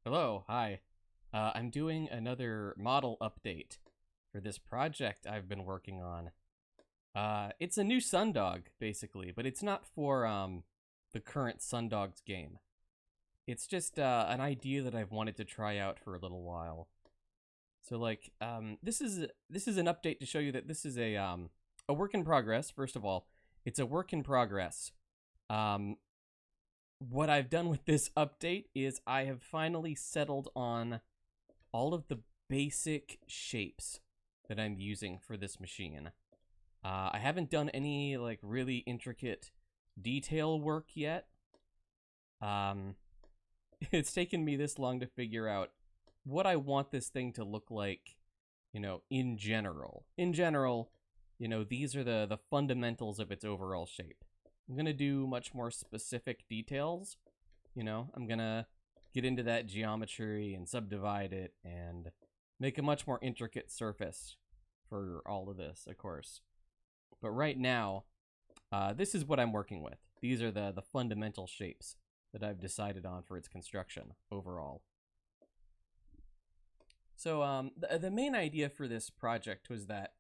Hello, hi. I'm doing another model update for this project I've been working on. It's a new Sundog, basically, but it's not for the current Sundogs game. It's just an idea that I've wanted to try out for a little while. So, this is an update to show you that this is a work in progress. First of all, it's a work in progress. Um, what I've done with this update is I have finally settled on all of the basic shapes that I'm using for this machine. I haven't done any like really intricate detail work yet. Um, it's taken me this long to figure out what I want this thing to look like, in general. In general, these are the fundamentals of its overall shape. I'm going to do much more specific details. I'm going to get into that geometry and subdivide it and make a much more intricate surface for all of this, of course. But right now, this is what I'm working with. These are the fundamental shapes that I've decided on for its construction overall. So the main idea for this project was that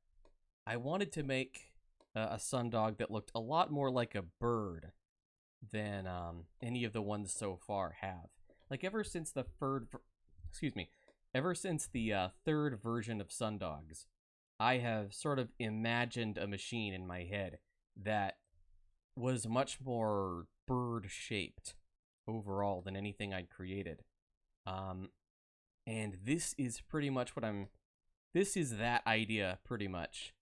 I wanted to make a sundog that looked a lot more like a bird than any of the ones so far have. Like ever since the third version of Sundogs, I have sort of imagined a machine in my head that was much more bird shaped overall than anything I'd created. And this is pretty much this is that idea pretty much.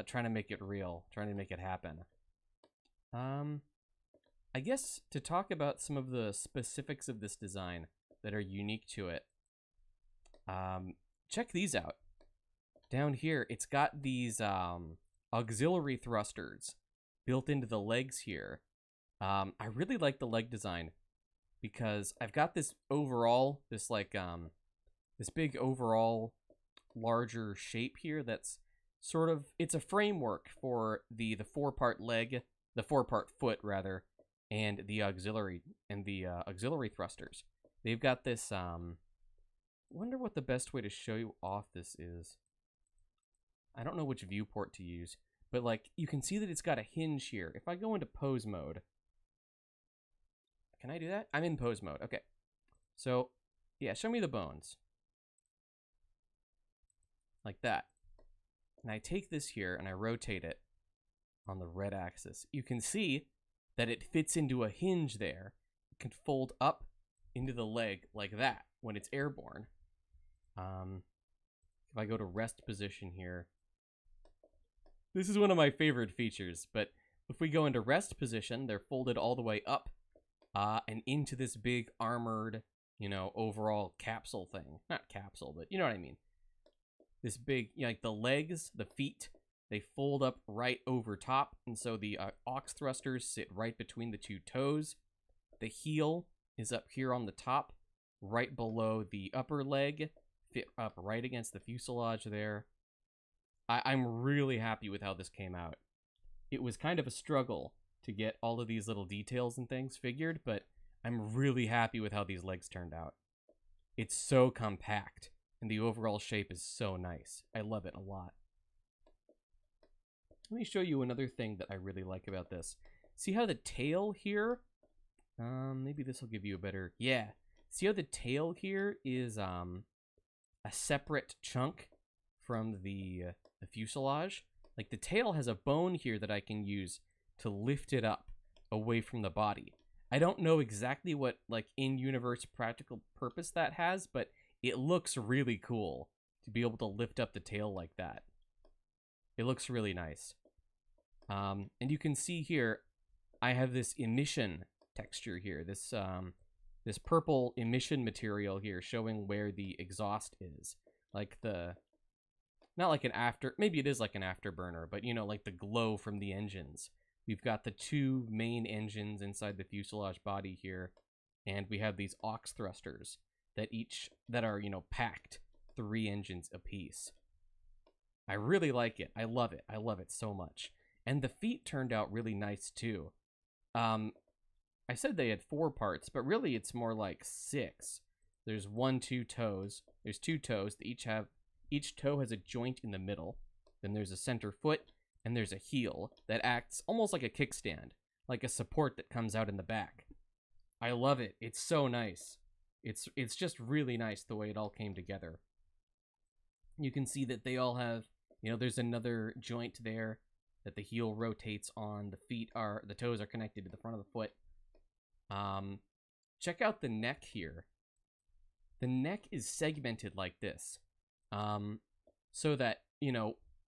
Trying to make it real, trying to make it happen. I guess to talk about some of the specifics of this design that are unique to it, check these out. Down here, it's got these auxiliary thrusters built into the legs here. I really like the leg design because I've got this overall, this big overall larger shape here that's sort of, it's a framework for the four-part leg, the four-part foot rather, and the auxiliary thrusters. They've got this wonder what the best way to show you off this is. I don't know which viewport to use, but like you can see that it's got a hinge here. If I go into pose mode, can I do that? I'm in pose mode. Okay. So, yeah, show me the bones. Like that. And I take this here and I rotate it on the red axis. You can see that it fits into a hinge there. It can fold up into the leg like that when it's airborne. If I go to rest position here, this is one of my favorite features, but if we go into rest position, they're folded all the way up and into this big armored, overall capsule thing. Not capsule, but you know what I mean. This big, like the legs, the feet, they fold up right over top. And so the aux thrusters sit right between the two toes. The heel is up here on the top, right below the upper leg, fit up right against the fuselage there. I'm really happy with how this came out. It was kind of a struggle to get all of these little details and things figured, but I'm really happy with how these legs turned out. It's so compact. And the overall shape is so nice. I love it a lot. Let me show you another thing that I really like about this. See how the tail here, maybe this will give you a better, yeah. See how the tail here is a separate chunk from the fuselage? Like the tail has a bone here that I can use to lift it up away from the body. I don't know exactly what like in-universe practical purpose that has, but it looks really cool to be able to lift up the tail like that. It looks really nice. And you can see here, I have this emission texture here, this purple emission material here showing where the exhaust is. Like not like an maybe it is like an afterburner, but like the glow from the engines. We've got the two main engines inside the fuselage body here, and we have these aux thrusters that are packed 3 engines apiece. I really like it. I love it so much. And the feet turned out really nice too. I said they had 4 parts, but really it's more like 6. there's two toes. There's two toes that each toe has a joint in the middle. Then there's a center foot, and there's a heel that acts almost like a kickstand, like a support that comes out in the back. I love it. It's so nice. It's just really nice the way it all came together. You can see that they all have, there's another joint there that the heel rotates on. The toes are connected to the front of the foot. Check out the neck here. The neck is segmented like this, so that,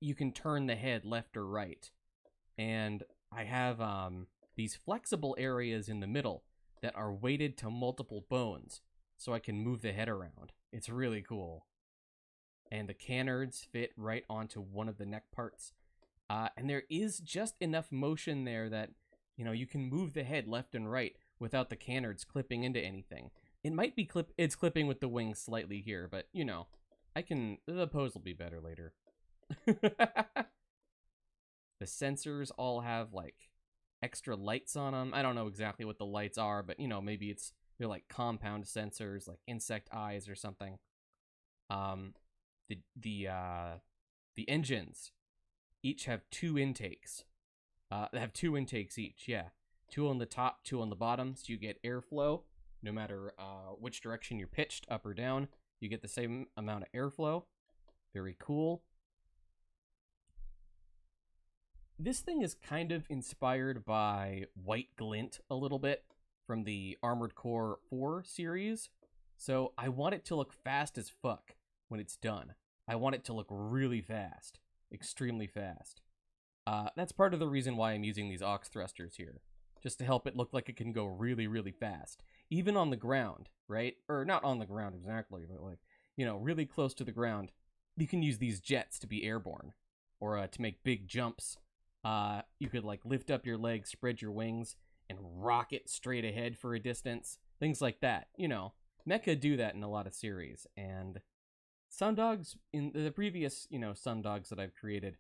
you can turn the head left or right. And I have these flexible areas in the middle that are weighted to multiple bones, so I can move the head around. It's really cool. And the canards fit right onto one of the neck parts. And there is just enough motion there that, you can move the head left and right without the canards clipping into anything. It might be it's clipping with the wings slightly here, but, the pose will be better later. The sensors all have, like, extra lights on them. I don't know exactly what the lights are, but, maybe they're like compound sensors, like insect eyes or something. The engines each have two intakes. They have two intakes each, yeah. Two on the top, two on the bottom, so you get airflow. No matter which direction you're pitched, up or down, you get the same amount of airflow. Very cool. This thing is kind of inspired by White Glint a little bit from the Armored Core 4 series. So I want it to look fast as fuck when it's done. I want it to look really fast. Extremely fast. That's part of the reason why I'm using these aux thrusters here. Just to help it look like it can go really, really fast. Even on the ground, right? Or not on the ground exactly, but like, really close to the ground. You can use these jets to be airborne. Or to make big jumps. You could like lift up your legs, spread your wings, and rocket straight ahead for a distance. Things like that. Mecha do that in a lot of series. And Sundogs, in the previous, Sundogs that I've created,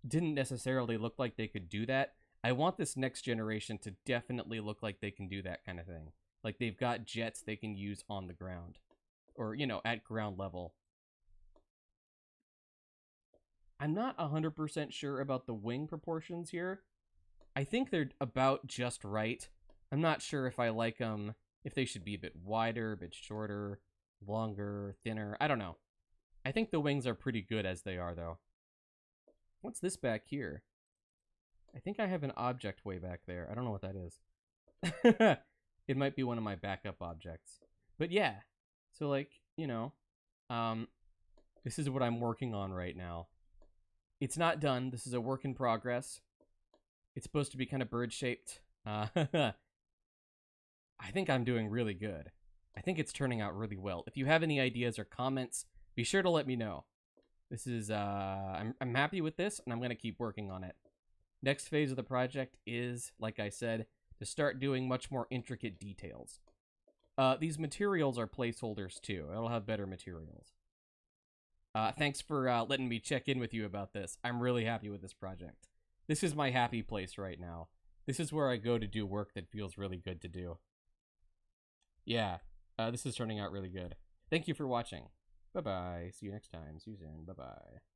didn't necessarily look like they could do that. I want this next generation to definitely look like they can do that kind of thing. Like they've got jets they can use on the ground. Or, at ground level. I'm not 100% sure about the wing proportions here. I think they're about just right. I'm not sure if I like them, if they should be a bit wider, a bit shorter, longer, thinner. I don't know. I think the wings are pretty good as they are, though. What's this back here? I think I have an object way back there. I don't know what that is. It might be one of my backup objects. But yeah. So, like, this is what I'm working on right now. It's not done. This is a work in progress. It's supposed to be kind of bird-shaped. I think I'm doing really good. I think it's turning out really well. If you have any ideas or comments, be sure to let me know. This is, I'm happy with this, and I'm going to keep working on it. Next phase of the project is, like I said, to start doing much more intricate details. These materials are placeholders, too. It'll have better materials. Thanks for letting me check in with you about this. I'm really happy with this project. This is my happy place right now. This is where I go to do work that feels really good to do. Yeah, this is turning out really good. Thank you for watching. Bye-bye. See you next time. See you soon. Bye-bye.